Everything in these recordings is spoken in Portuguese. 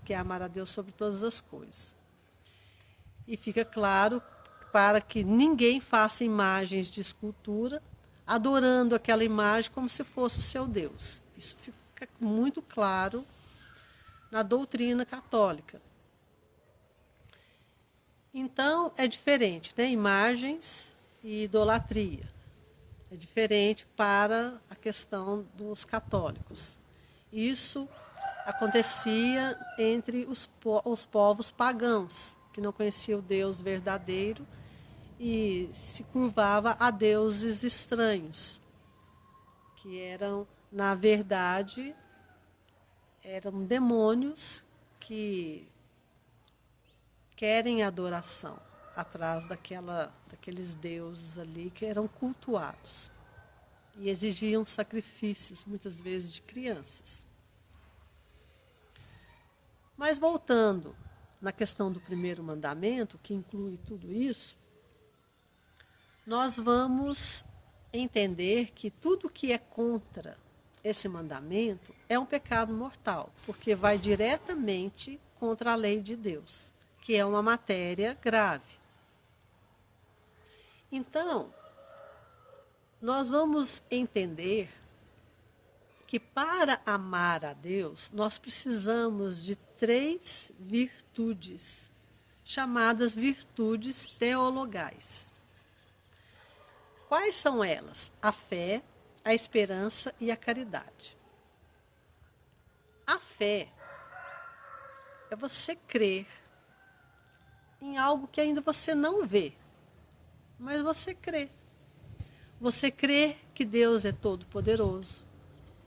que é amar a Deus sobre todas as coisas. E fica claro para que ninguém faça imagens de escultura, adorando aquela imagem como se fosse o seu Deus. Isso fica muito claro na doutrina católica. Então, é diferente, né? Imagens e idolatria. É diferente para a questão dos católicos. Isso acontecia entre os povos pagãos, que não conheciam o Deus verdadeiro e se curvava a deuses estranhos, que eram, na verdade, eram demônios que querem adoração atrás daqueles deuses ali que eram cultuados e exigiam sacrifícios, muitas vezes, de crianças. Mas voltando na questão do primeiro mandamento, que inclui tudo isso, nós vamos entender que tudo que é contra esse mandamento é um pecado mortal, porque vai diretamente contra a lei de Deus, que é uma matéria grave. Então, nós vamos entender que para amar a Deus, nós precisamos de 3 virtudes, chamadas virtudes teologais. Quais são elas? A fé, a esperança e a caridade. A fé é você crer em algo que ainda você não vê, mas você crê. Você crê que Deus é todo-poderoso.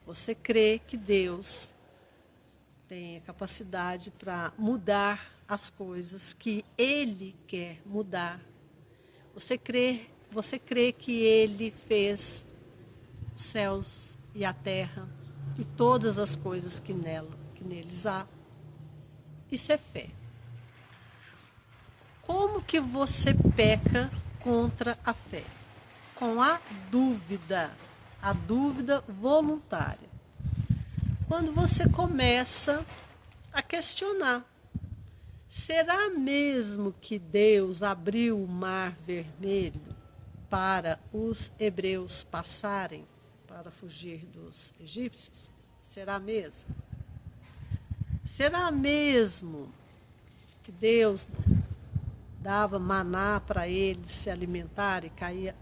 Você crê que Deus tem a capacidade para mudar as coisas que Ele quer mudar. Você crê que Ele fez os céus e a terra e todas as coisas que neles há. Isso é fé. Como que você peca contra a fé? Com a dúvida voluntária. Quando você começa a questionar, será mesmo que Deus abriu o mar vermelho para os hebreus passarem para fugir dos egípcios? Será mesmo? Será mesmo que Deus dava maná para eles se alimentarem,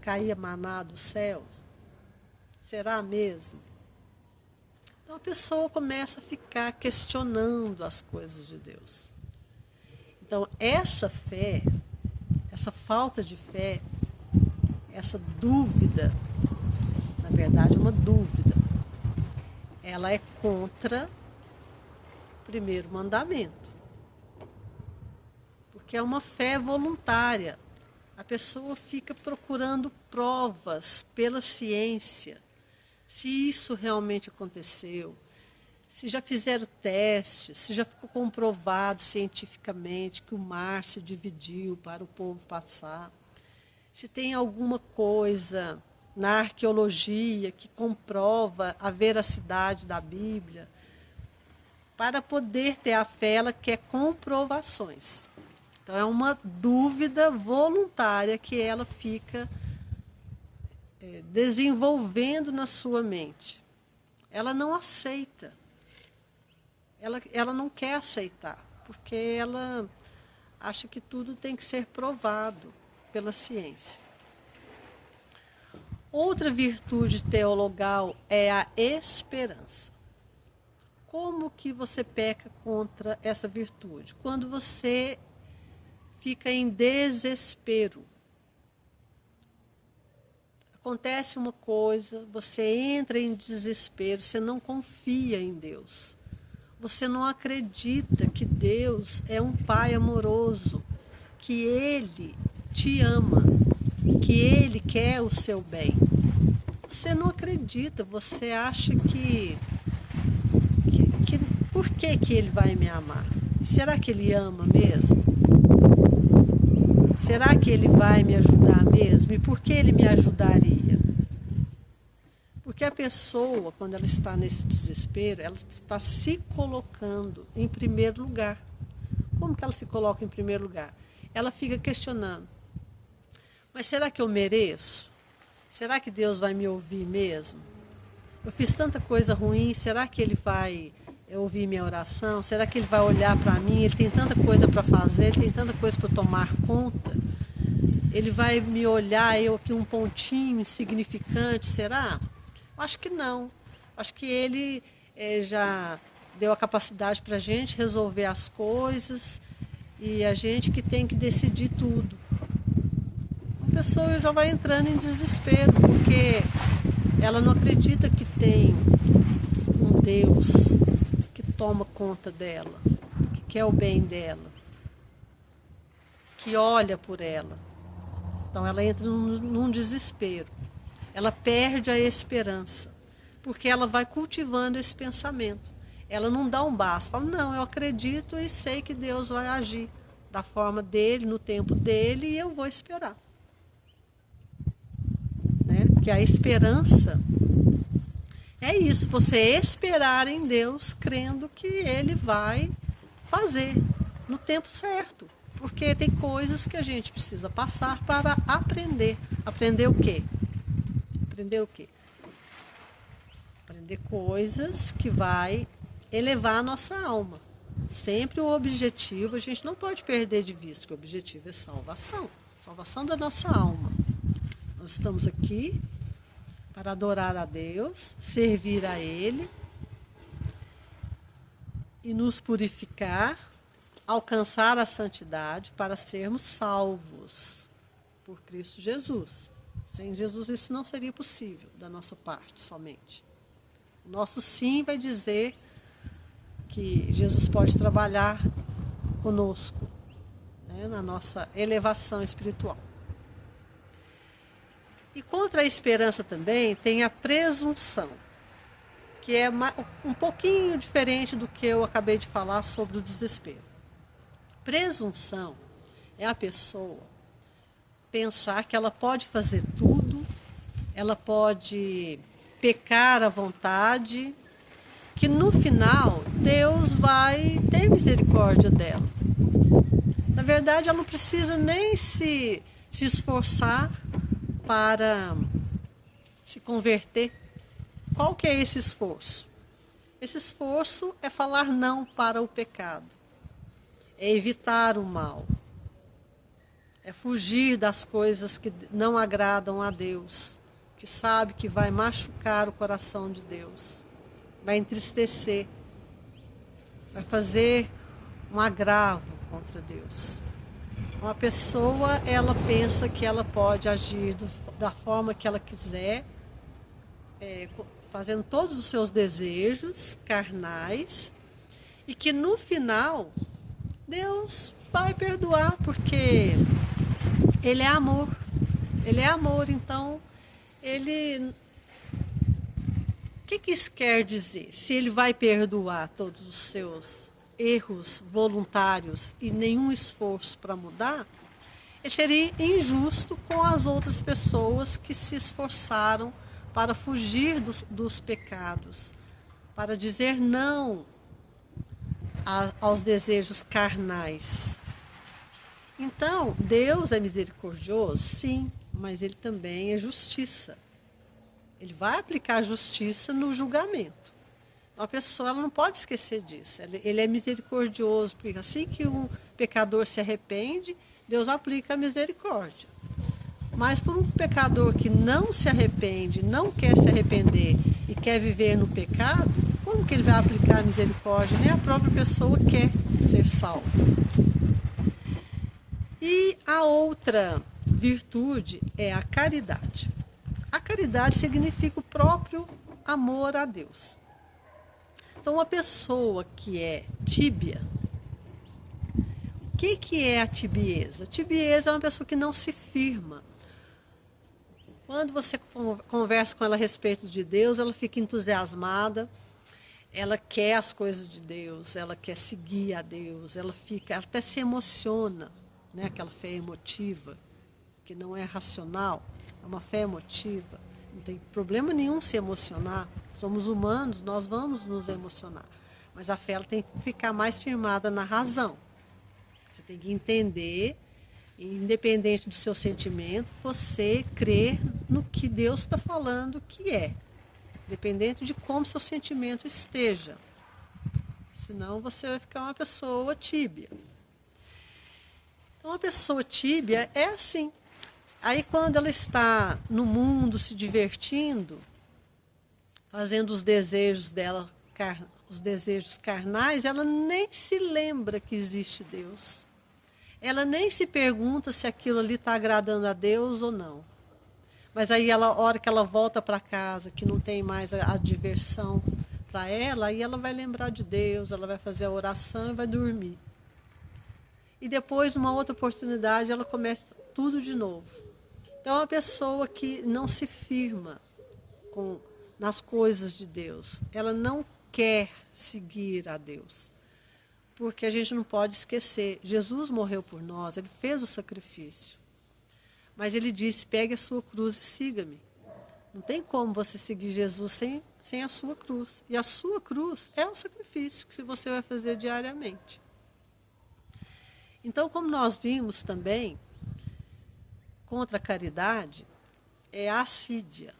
caía maná do céu? Será mesmo? Então a pessoa começa a ficar questionando as coisas de Deus. Então essa fé, essa falta de fé, essa dúvida, na verdade uma dúvida, ela é contra o primeiro mandamento. Que é uma fé voluntária. A pessoa fica procurando provas pela ciência, se isso realmente aconteceu, se já fizeram testes, se já ficou comprovado cientificamente que o mar se dividiu para o povo passar, se tem alguma coisa na arqueologia que comprova a veracidade da Bíblia. Para poder ter a fé, ela quer comprovações. Então, é uma dúvida voluntária que ela fica desenvolvendo na sua mente. Ela não aceita. Ela não quer aceitar, porque ela acha que tudo tem que ser provado pela ciência. Outra virtude teologal é a esperança. Como que você peca contra essa virtude? Quando você fica em desespero. Acontece uma coisa, você entra em desespero, você não confia em Deus. Você não acredita que Deus é um Pai amoroso, que Ele te ama, que Ele quer o seu bem. Você não acredita, você acha que por que Ele vai me amar? Será que Ele ama mesmo? Será que Ele vai me ajudar mesmo? E por que Ele me ajudaria? Porque a pessoa, quando ela está nesse desespero, ela está se colocando em primeiro lugar. Como que ela se coloca em primeiro lugar? Ela fica questionando, mas será que eu mereço? Será que Deus vai me ouvir mesmo? Eu fiz tanta coisa ruim, será que Ele vai ouvir minha oração? Será que Ele vai olhar para mim? Ele tem tanta coisa para fazer, Ele tem tanta coisa para tomar conta. Ele vai me olhar, eu aqui um pontinho insignificante, será? Acho que não. Acho que Ele já deu a capacidade para a gente resolver as coisas e a gente que tem que decidir tudo. A pessoa já vai entrando em desespero, porque ela não acredita que tem um Deus que toma conta dela, que quer o bem dela, que olha por ela. Então ela entra num desespero. Ela perde a esperança, porque ela vai cultivando esse pensamento. Ela não dá um basta, fala, não, eu acredito e sei que Deus vai agir da forma dele, no tempo dele, e eu vou esperar. Né? Que a esperança é isso, você esperar em Deus, crendo que Ele vai fazer no tempo certo. Porque tem coisas que a gente precisa passar para aprender. Aprender o quê? Aprender o quê? Aprender coisas que vai elevar a nossa alma. Sempre o objetivo, a gente não pode perder de vista, que o objetivo é salvação. Salvação da nossa alma. Nós estamos aqui para adorar a Deus, servir a Ele e nos purificar, alcançar a santidade para sermos salvos por Cristo Jesus. Sem Jesus isso não seria possível da nossa parte somente. O nosso sim vai dizer que Jesus pode trabalhar conosco, né, na nossa elevação espiritual. E contra a esperança também tem a presunção, que é um pouquinho diferente do que eu acabei de falar sobre o desespero. Presunção é a pessoa pensar que ela pode fazer tudo, ela pode pecar à vontade, que no final Deus vai ter misericórdia dela. Na verdade, ela não precisa nem se esforçar para se converter. Qual que é esse esforço? Esse esforço é falar não para o pecado, é evitar o mal, é fugir das coisas que não agradam a Deus, que sabe que vai machucar o coração de Deus, vai entristecer, vai fazer um agravo contra Deus. Uma pessoa, ela pensa que ela pode agir da forma que ela quiser, fazendo todos os seus desejos carnais, e que no final Deus vai perdoar, porque Ele é amor. Ele é amor, então Ele... O que isso quer dizer? Se Ele vai perdoar todos os seus erros voluntários e nenhum esforço para mudar, Ele seria injusto com as outras pessoas que se esforçaram para fugir dos pecados, para dizer não aos desejos carnais. Então, Deus é misericordioso? Sim, mas Ele também é justiça. Ele vai aplicar justiça no julgamento. Uma pessoa, ela não pode esquecer disso. Ele é misericordioso, porque assim que um pecador se arrepende, Deus aplica a misericórdia. Mas por um pecador que não se arrepende, não quer se arrepender e quer viver no pecado, como que ele vai aplicar a misericórdia? Nem a própria pessoa quer ser salva. E a outra virtude é a caridade. A caridade significa o próprio amor a Deus. Então, uma pessoa que é tíbia, o que é a tibieza? A tibieza é uma pessoa que não se firma. Quando você conversa com ela a respeito de Deus, ela fica entusiasmada, ela quer as coisas de Deus, ela quer seguir a Deus, ela até se emociona, né? Aquela fé emotiva, que não é racional, é uma fé emotiva. Não tem problema nenhum se emocionar. Somos humanos, nós vamos nos emocionar. Mas a fé ela tem que ficar mais firmada na razão. Você tem que entender, independente do seu sentimento, você crer no que Deus está falando que é. Independente de como seu sentimento esteja. Senão você vai ficar uma pessoa tíbia. Então, uma pessoa tíbia é assim. Aí, quando ela está no mundo se divertindo, fazendo os desejos dela, os desejos carnais, ela nem se lembra que existe Deus. Ela nem se pergunta se aquilo ali está agradando a Deus ou não. Mas aí, a hora que ela volta para casa, que não tem mais a diversão para ela, aí ela vai lembrar de Deus, ela vai fazer a oração e vai dormir. E depois, numa outra oportunidade, ela começa tudo de novo. Então, é uma pessoa que não se firma nas coisas de Deus. Ela não quer seguir a Deus. Porque a gente não pode esquecer, Jesus morreu por nós, ele fez o sacrifício. Mas ele disse, pegue a sua cruz e siga-me. Não tem como você seguir Jesus sem a sua cruz. E a sua cruz é o sacrifício que você vai fazer diariamente. Então, como nós vimos também, contra a caridade é a assídia.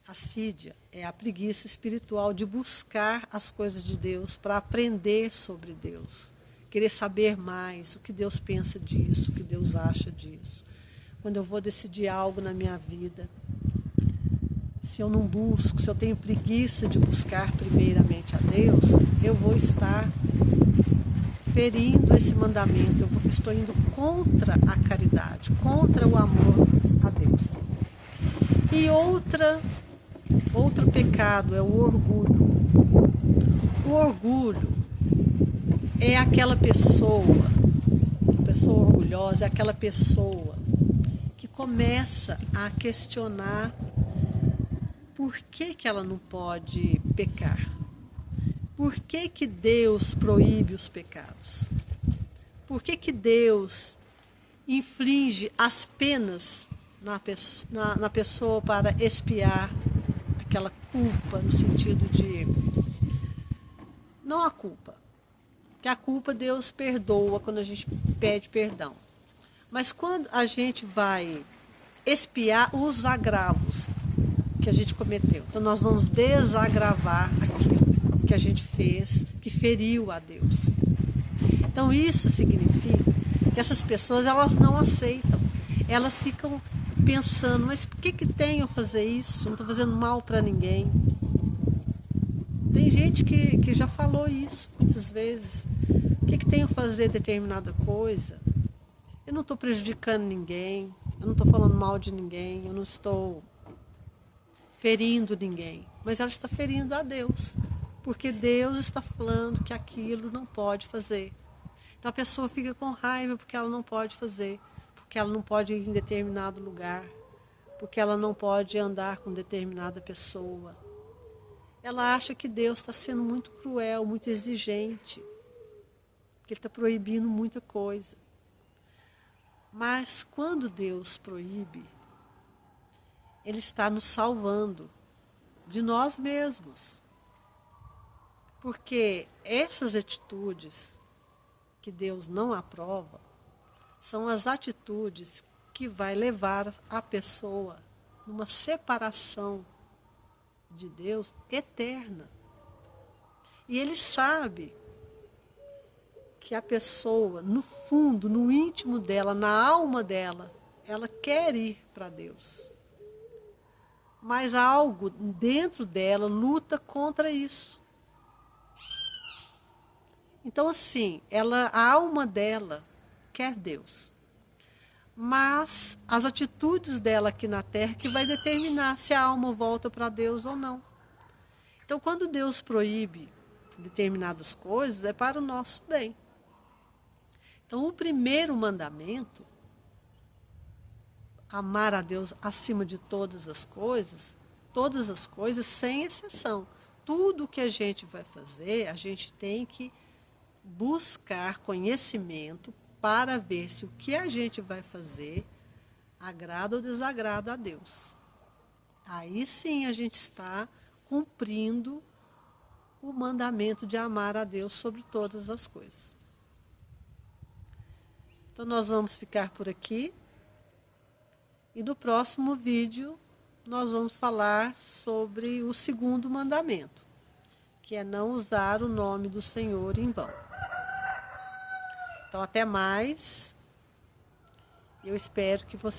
Assídia é a preguiça espiritual de buscar as coisas de Deus, para aprender sobre Deus. Querer saber mais o que Deus pensa disso, o que Deus acha disso. Quando eu vou decidir algo na minha vida, se eu não busco, se eu tenho preguiça de buscar primeiramente a Deus, eu vou estar ferindo esse mandamento, eu estou indo contra a caridade, contra o amor a Deus. E outro pecado é o orgulho. O orgulho é aquela pessoa orgulhosa, é aquela pessoa que começa a questionar por que ela não pode pecar. Por que Deus proíbe os pecados? Por que Deus inflige as penas na pessoa para expiar aquela culpa, no sentido de... Não a culpa, porque a culpa Deus perdoa quando a gente pede perdão. Mas quando a gente vai expiar os agravos que a gente cometeu, então nós vamos desagravar aquilo que a gente fez, que feriu a Deus. Então isso significa que essas pessoas elas não aceitam. Elas ficam pensando, mas por que tem eu fazer isso? Não estou fazendo mal para ninguém. Tem gente que já falou isso muitas vezes. O que tem eu fazer determinada coisa? Eu não estou prejudicando ninguém, eu não estou falando mal de ninguém, eu não estou ferindo ninguém. Mas ela está ferindo a Deus. Porque Deus está falando que aquilo não pode fazer. Então a pessoa fica com raiva porque ela não pode fazer, porque ela não pode ir em determinado lugar, porque ela não pode andar com determinada pessoa. Ela acha que Deus está sendo muito cruel, muito exigente, que Ele está proibindo muita coisa. Mas quando Deus proíbe, Ele está nos salvando de nós mesmos. Porque essas atitudes que Deus não aprova são as atitudes que vai levar a pessoa numa separação de Deus eterna. E Ele sabe que a pessoa, no fundo, no íntimo dela, na alma dela, ela quer ir para Deus. Mas algo dentro dela luta contra isso. Então, assim, a alma dela quer Deus. Mas as atitudes dela aqui na terra que vai determinar se a alma volta para Deus ou não. Então, quando Deus proíbe determinadas coisas, é para o nosso bem. Então, o primeiro mandamento, amar a Deus acima de todas as coisas sem exceção. Tudo que a gente vai fazer, a gente tem que buscar conhecimento para ver se o que a gente vai fazer agrada ou desagrada a Deus. Aí sim a gente está cumprindo o mandamento de amar a Deus sobre todas as coisas. Então nós vamos ficar por aqui. E no próximo vídeo nós vamos falar sobre o segundo mandamento, que é não usar o nome do Senhor em vão. Então até mais. Eu espero que você